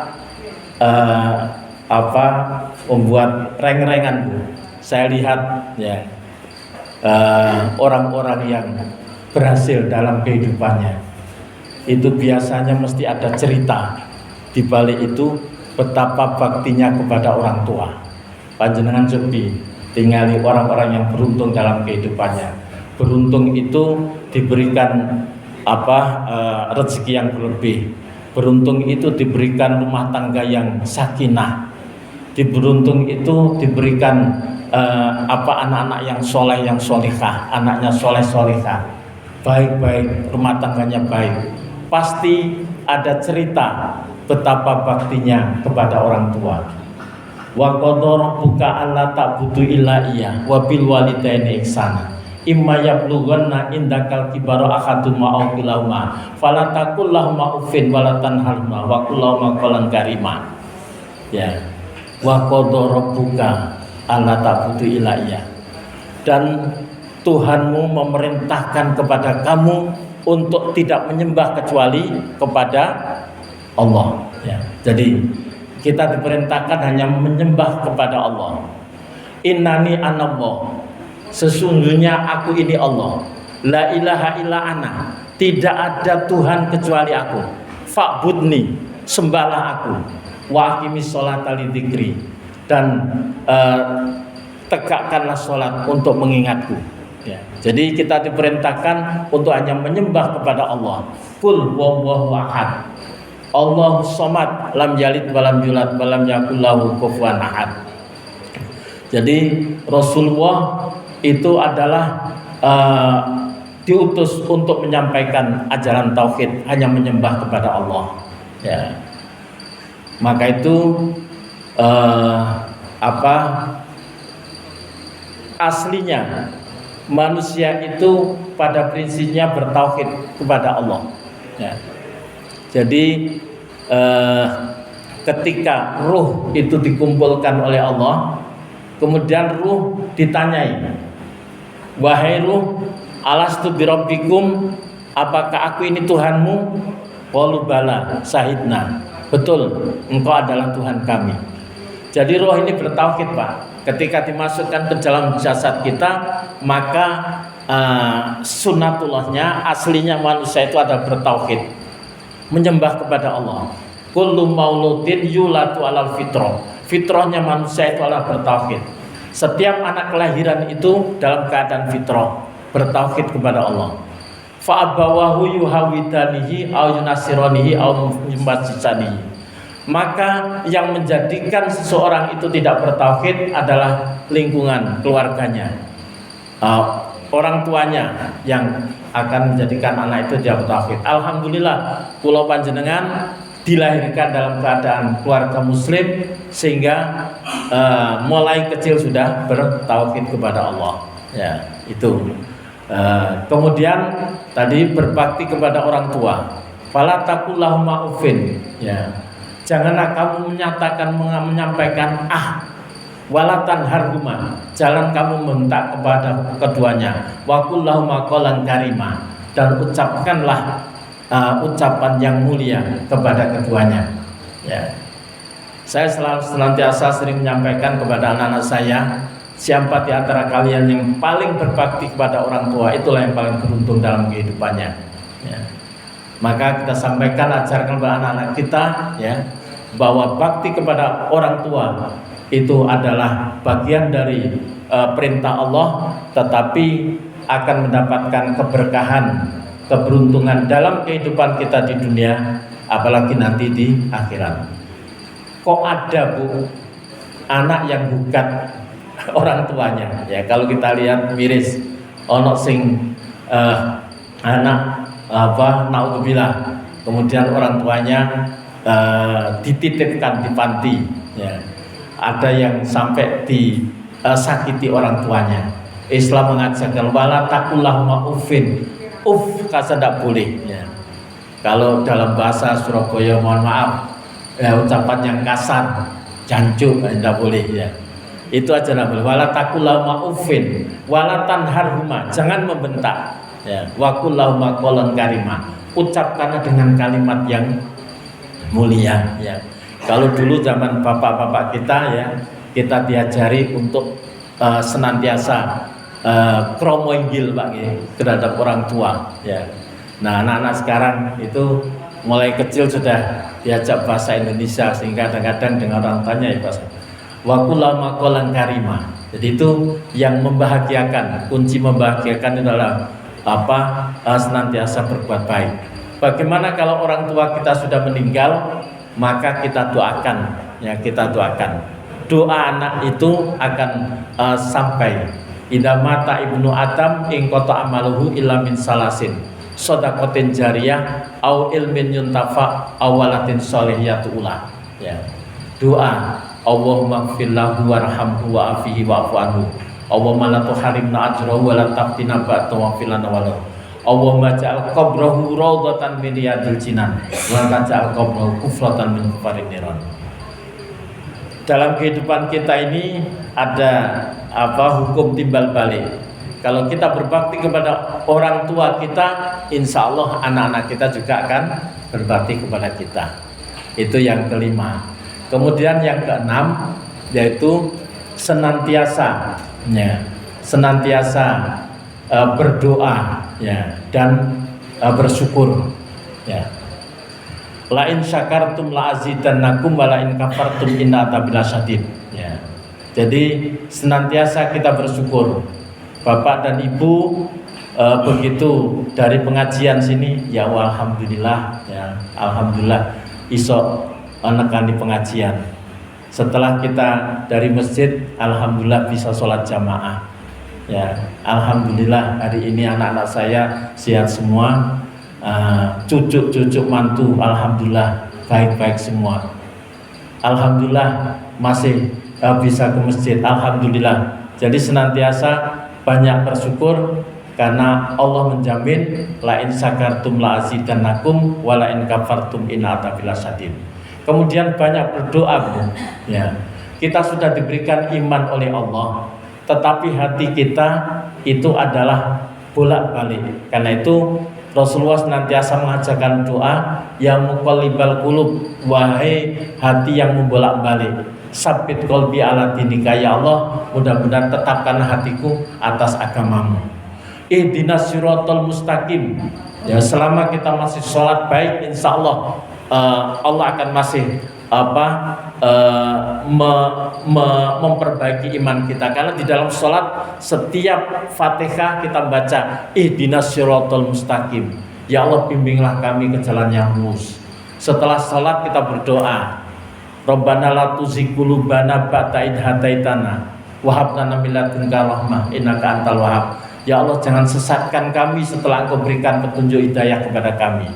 [SPEAKER 1] membuat reng-rengan, Bu. Saya lihat, ya, orang-orang yang berhasil dalam kehidupannya itu biasanya mesti ada cerita di balik itu, betapa baktinya kepada orang tua. Panjenengan cobi tinggali orang-orang yang beruntung dalam kehidupannya. Beruntung itu diberikan rezeki yang berlebih. Beruntung itu diberikan rumah tangga yang sakinah. Beruntung itu diberikan anak-anak yang soleh, yang solihah, anaknya soleh solihah, baik-baik, rumah tangganya baik. Pasti ada cerita betapa baktinya kepada orang tua. Wa qadara rabbuka alla ta'budu illa iyyah wa bil walidaini ihsana. Imma yablughanna indakal kibara ahaduhuma aw kilahuma fala taqul lahumu uffin wa la tanharhuma wa qul lahumu qawlan karima. Ya. Wa qadara rabbuka alla ta'budu illa iyyah. Dan Tuhanmu memerintahkan kepada kamu untuk tidak menyembah kecuali kepada Allah, ya. Jadi kita diperintahkan hanya menyembah kepada Allah. Innani anallah, sesungguhnya aku ini Allah. La ilaha illa ana, tidak ada Tuhan kecuali aku. Fa'budni, sembahlah aku. Wa aqimis sholata lidzikri, dan tegakkanlah sholat untuk mengingatku, ya. Jadi kita diperintahkan untuk hanya menyembah kepada Allah. Qul huwallahu ahad. Allahus somad, lam yalid walam yulad walam yakul lahu kufuwan ahad. Jadi Rasulullah itu adalah diutus untuk menyampaikan ajaran tauhid, hanya menyembah kepada Allah. Ya. Maka itu aslinya manusia itu pada prinsipnya bertauhid kepada Allah. Ya. Jadi ketika ruh itu dikumpulkan oleh Allah, kemudian ruh ditanyai, wahai ruh, alastu birabbikum, apakah aku ini Tuhanmu? Qalu bala syahidna, betul, engkau adalah Tuhan kami. Jadi roh ini bertauhid, Pak. Ketika dimasukkan ke dalam jasad kita, maka sunnatullahnya, aslinya manusia itu ada bertauhid, menyembah kepada Allah. Kullu mauludin yulatu alal fitrah. Fitrahnya manusia itu adalah bertauhid. Setiap anak kelahiran itu dalam keadaan fitrah, bertauhid kepada Allah. Fa abawahu yuhawidanihi au yunasiranihi au yumajjisanihi. Maka yang menjadikan seseorang itu tidak bertauhid adalah lingkungan, keluarganya, orang tuanya yang akan menjadikan anak itu tidak bertauhid. Alhamdulillah, kula panjenengan dilahirkan dalam keadaan keluarga muslim, sehingga mulai kecil sudah bertauhid kepada Allah. Ya, itu. Kemudian tadi berbakti kepada orang tua. Fala taqullahuma uffin. Ya. Janganlah kamu menyampaikan walatan harhuma. Jangan kamu membentak kepada keduanya. Wa qullahuma qawlan karima. Dan ucapkanlah ucapan yang mulia kepada keduanya. Ya. Saya senantiasa sering menyampaikan kepada anak-anak saya, siapa di antara kalian yang paling berbakti kepada orang tua, itulah yang paling beruntung dalam kehidupannya. Ya. Maka kita sampaikan, ajarkan kepada anak-anak kita, ya, bahwa bakti kepada orang tua itu adalah bagian dari perintah Allah, tetapi akan mendapatkan keberkahan, keberuntungan dalam kehidupan kita di dunia, apalagi nanti di akhirat. Kok ada, Bu, anak yang bukan orang tuanya? Ya, kalau kita lihat miris, ono sing anak naudzubillah, kemudian orang tuanya dititipkan di panti, ya. Ada yang sampai disakiti orang tuanya. Islam mengajarkan wala taqullahuma uffin. Kasa tidak boleh, ya. Kalau dalam bahasa Surabaya, mohon maaf, ucapan yang kasar, jancuk, tidak boleh, ya. Itu aja tidak boleh. Wala taqullahuma uffin wala tanharhuma, jangan membentak, ya. Wa qullahuma qawlan karima, ucapkanlah dengan kalimat yang mulia, ya. Kalau dulu zaman bapak-bapak kita, ya, kita diajari untuk senantiasa kromoinggil, Pak, ya, terhadap orang tua, ya. Nah, anak-anak sekarang itu mulai kecil sudah diajak bahasa Indonesia, sehingga kadang-kadang dengan orang tuanya ya bahasa wa qullahuma qawlan karima. Jadi itu yang membahagiakan, kunci membahagiakan adalah senantiasa berbuat baik. Bagaimana kalau orang tua kita sudah meninggal, maka kita doakan, ya, kita doakan. Doa anak itu akan sampai. Idza mata ibnu Adam in qata amaluhu illa min salasin, shadaqatin jariyah au ilmin yuntafa aw waladin sholihiyatu ula. Ya. Doa, Allahumma ighfir lahu warhamhu wa'afihi wa'fu anhu. Allahumma la tuharimna ajrahu wa la taftina ba'dahu wa fil lana wa lahu. Allahumma ja'al qabrahu rawdatan min riyadil jinan wa ja'al qabrahu kufratan min kufarin niran. Dalam kehidupan kita ini ada hukum timbal balik. Kalau kita berbakti kepada orang tua kita, insya Allah anak-anak kita juga akan berbakti kepada kita. Itu yang kelima. Kemudian yang keenam, yaitu senantiasa, ya, berdoa, ya, dan bersyukur, ya. La in syakartum la azidannakum wa la in kafartum inna adzabi lasyadid, ya. Jadi senantiasa kita bersyukur. Bapak dan Ibu begitu dari pengajian sini ya alhamdulillah ya alhamdulillah iso nekani pengajian. Setelah kita dari masjid alhamdulillah bisa sholat jamaah ya alhamdulillah hari ini anak-anak saya sehat semua, cucu-cucu mantu alhamdulillah baik-baik semua, alhamdulillah masih bisa ke masjid alhamdulillah. Jadi senantiasa banyak bersyukur karena Allah menjamin la in syakartum la azidannakum wa la in kafartum inna adzabi lasyadid. Kemudian banyak berdoa, Bu. Ya. Kita sudah diberikan iman oleh Allah, tetapi hati kita itu adalah bolak-balik. Karena itu Rasulullah senantiasa mengajarkan doa ya muqallibal qulub, wahai hati yang membolak-balik, sabbit qalbi ala dinika, ya Allah mudah-mudahan tetapkan hatiku atas agamamu. Ihdinas siratal mustaqim. Ya, selama kita masih sholat baik, insya Allah Allah akan masih memperbaiki iman kita. Karena di dalam sholat setiap Fatihah kita baca ihdinas siratal mustaqim. Ya Allah bimbinglah kami ke jalan yang lurus. Setelah sholat kita berdoa, Rabbana la tuzigh qulubana ba'da idh hadaitana wa hab lana min ladunka rahmah innaka antal wahhab. Ya Allah jangan sesatkan kami setelah Engkau berikan petunjuk hidayah kepada kami.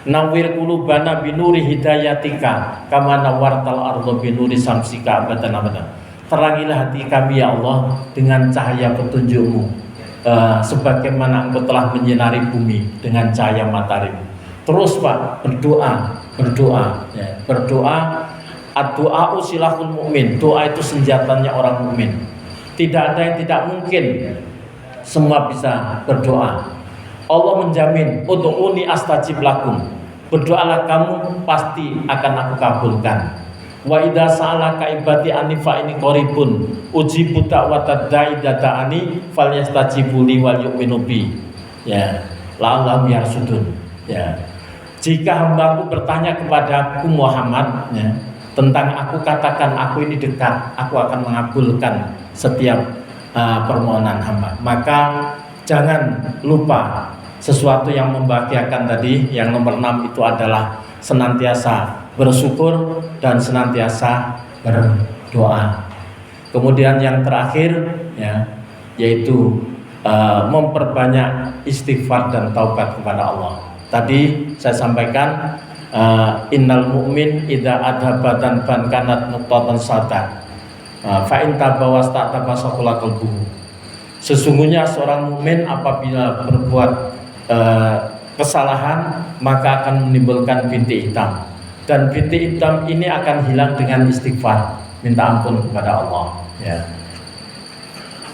[SPEAKER 1] Nawwir qulubana binuri hidayatika kama nawwartal ardha binuri samsika abadan abadan. Terangilah hati kami ya Allah dengan cahaya petunjuk-Mu, sebagaimana Engkau telah menyinari bumi dengan cahaya matahari. Terus Pak berdoa ya, berdoa. Ad-du'a silahul mu'min. Doa itu senjatanya orang mukmin. Tidak ada yang tidak mungkin. Semua bisa berdoa. Allah menjamin ud'uni astajib lakum. Berdoalah kamu pasti akan aku kabulkan. Wa idza sa'alaka ibadi anni fa inni qaribun ujibu da'watad da'i dada'ani falyastajibu li wal yu'minu bi. Ya, la'allahum yarsudun. Ya. Jika hambaku bertanya kepadaku Muhammad ya, tentang aku, katakan aku ini dekat, aku akan mengabulkan setiap permohonan hamba. Maka jangan lupa sesuatu yang membahagiakan tadi. Yang nomor 6 itu adalah senantiasa bersyukur dan senantiasa berdoa. Kemudian yang terakhir ya, yaitu memperbanyak istighfar dan taubat kepada Allah. Tadi saya sampaikan innal mu'min idza adhabatan ban kanat nuqtatan sada fa in tabawasta'taba saqula qalbuhu. Sesungguhnya seorang mukmin apabila berbuat kesalahan maka akan menimbulkan bintik hitam, dan bintik hitam ini akan hilang dengan istighfar, minta ampun kepada Allah ya.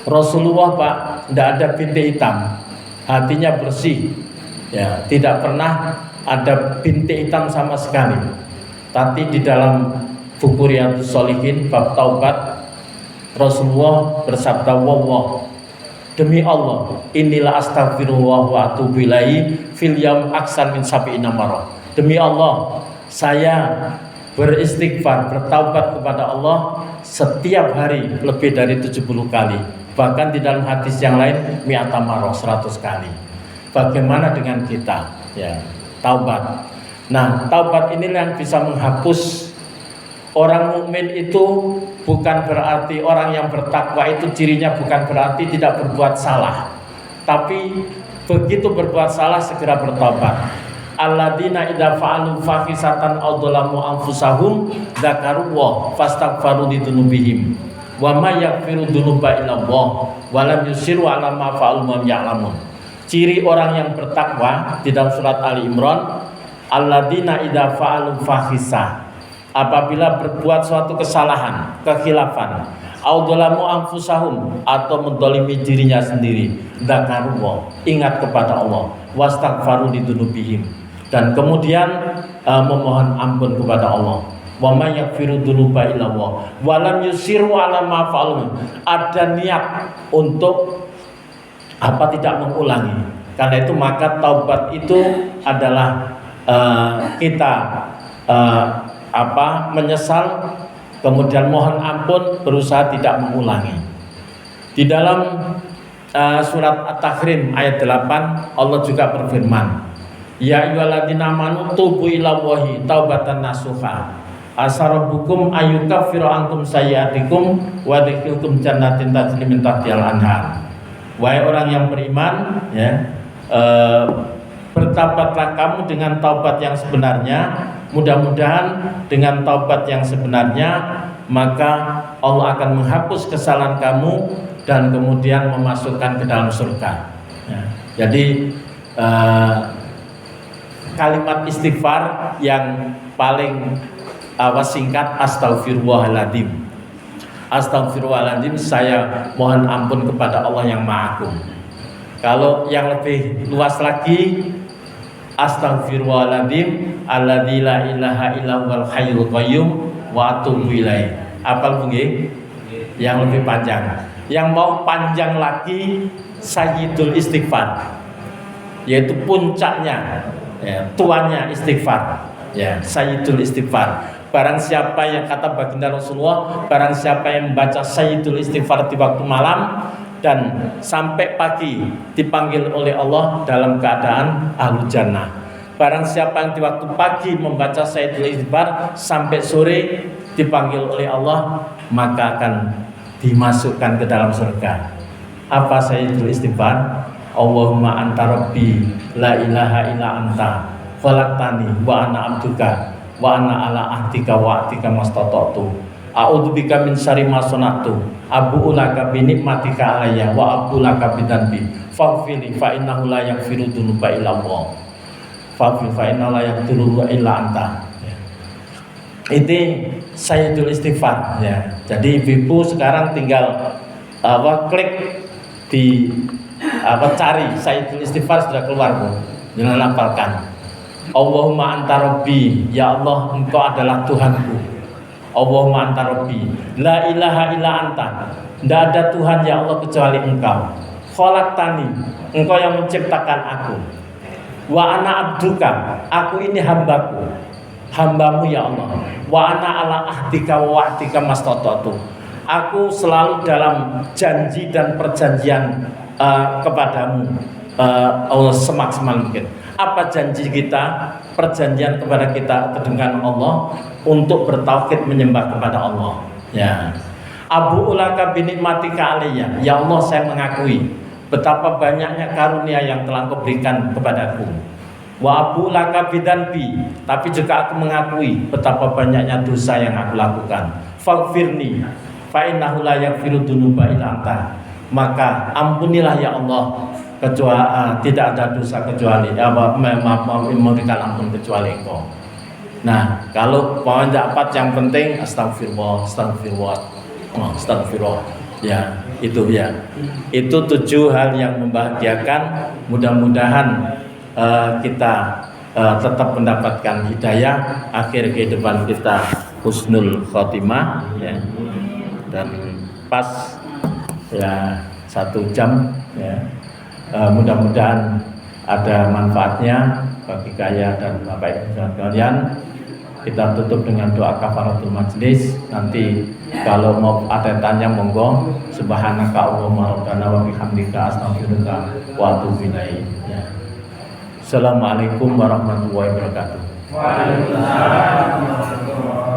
[SPEAKER 1] Rasulullah Pak tidak ada bintik hitam, hatinya bersih ya, tidak pernah ada bintik hitam sama sekali. Tapi di dalam buku Riyadhus Shalihin bab taubat, Rasulullah bersabda, "Wallah, demi Allah, inilah astaghfirullah wa atubu ilaihi fil yaum aksan min sab'ina marrah." Demi Allah, saya beristighfar, bertaubat kepada Allah setiap hari lebih dari 70 kali. Bahkan di dalam hadis yang lain mi'ata marrah, 100 kali. Bagaimana dengan kita ya? Taubat. Nah, taubat inilah yang bisa menghapus. Orang mukmin itu bukan berarti orang yang bertakwa itu cirinya bukan berarti tidak berbuat salah, tapi begitu berbuat salah segera bertobat. Alladzina idza fa'alu fahisatan aw dzalamu anfusahum dzakarullah fastaghfaru lidzunubihim wa may yaghfiru dzunuba illallah wa lam yusiru ala ma fa'alu wa ya'lamun. Ciri orang yang bertakwa di dalam surat Ali Imran, alladzina idza fa'alu fahisah, apabila berbuat suatu kesalahan, kekhilafan, audolamu anfusahum, atau mendolimi dirinya sendiri, dzakarullah, ingat kepada Allah, wastaghfaru lidzunubihim, dan kemudian memohon ampun kepada Allah. Wa may yaghfiru dzunuba illallah wa lam yusiru ala ma fa'alu, ada niat untuk tidak mengulangi. Karena itu maka taubat itu adalah kita menyesal, kemudian mohon ampun, berusaha tidak mengulangi. Di dalam surat At-Tahrim ayat 8 Allah juga berfirman, ya ayyuhalladzina amanu tubu ilallahi taubatan nasuha asarabukum ayyukaffiru ankum sayyi'atikum wa yudkhilkum jannatin tajri min tahtihal anhar. Wahai orang yang beriman, ya, bertaubatlah kamu dengan taubat yang sebenarnya. Mudah-mudahan dengan taubat yang sebenarnya maka Allah akan menghapus kesalahan kamu dan kemudian memasukkan ke dalam surga. Ya. Jadi kalimat istighfar yang paling singkat astaghfirullahaladzim. Astaghfirullahaladzim, saya mohon ampun kepada Allah yang Maha Agung. Kalau yang lebih luas lagi, astaghfirullahaladzim alladzi la ilaha illallah hayyul qayyum wa atubu ilaih. Apal nggih? Yang lebih panjang. Yang mau panjang lagi, sayyidul istighfar, yaitu puncaknya, ya, tuannya istighfar, ya, sayyidul istighfar. Barang siapa yang kata baginda Rasulullah, barang siapa yang membaca sayyidul istighfar di waktu malam dan sampai pagi dipanggil oleh Allah dalam keadaan ahlu jannah. Barang siapa yang di waktu pagi membaca sayyidul istighfar sampai sore dipanggil oleh Allah, maka akan dimasukkan ke dalam surga. Apa sayyidul istighfar? Allahumma anta rabbi la ilaha illa anta khalaqtani wa ana abduka wa ana ala ahdika wa ahdika mastata'tu a'udzubika min syarri ma sana'tu abu'u laka bi nikmatika alayya wa abu'u laka bi dzanbi faghfirli fa innahu la yaghfiru dzunuba illa Allah faghfir fa innahu la yaghfiru illa anta. Ini sayyidul istighfar, ya. Jadi ibu sekarang tinggal klik di cari sayyidul istighfar, sudah keluar, Bu. Jangan hafalkan. Allahumma anta rabbi, ya Allah engkau adalah Tuhanku. Allahumma anta rabbi, la ilaha illa anta, tidak ada Tuhan ya Allah kecuali engkau. Khalaqtani, engkau yang menciptakan aku. Wa ana abduka, aku ini hambaku, hambamu ya Allah. Wa ana ala ahdika wa ahdika mastata'tu, aku selalu dalam janji dan perjanjian kepadamu Allah semaksimal mungkin. Apa janji kita, perjanjian kepada kita dengan Allah untuk bertauhid menyembah kepada Allah, ya. Abu ulaka binikmatika aliyya, ya Allah saya mengakui betapa banyaknya karunia yang telah Engkau berikan kepadaku. Wa abu laka bidanbi, tapi juga aku mengakui betapa banyaknya dosa yang aku lakukan. Faghfirni fa innahu la yaghfiru dzunuba illa anta, maka ampunilah ya Allah, kecuali tidak ada dosa kecuali memberikan ampun kecuali Engkau. Nah, kalau poin dapat yang penting astagfirullah, astagfirullah, astagfirullah, ya itu ya. Itu 7 hal yang membahagiakan. Mudah-mudahan kita tetap mendapatkan hidayah, akhir kehidupan kita husnul khotimah, ya. Dan pas ya 1 jam, ya. Mudah-mudahan ada manfaatnya bagi saya dan Bapak Ibu sekalian. Kita tutup dengan doa kafaratul majlis. Nanti kalau mau ada tanya monggo. Subhanaka Allahumma rabbana wa bihamdika astaghfiruka wa atubu ilaik. Ya. Assalamualaikum warahmatullahi wabarakatuh. Waalaikumsalam warahmatullahi wabarakatuh.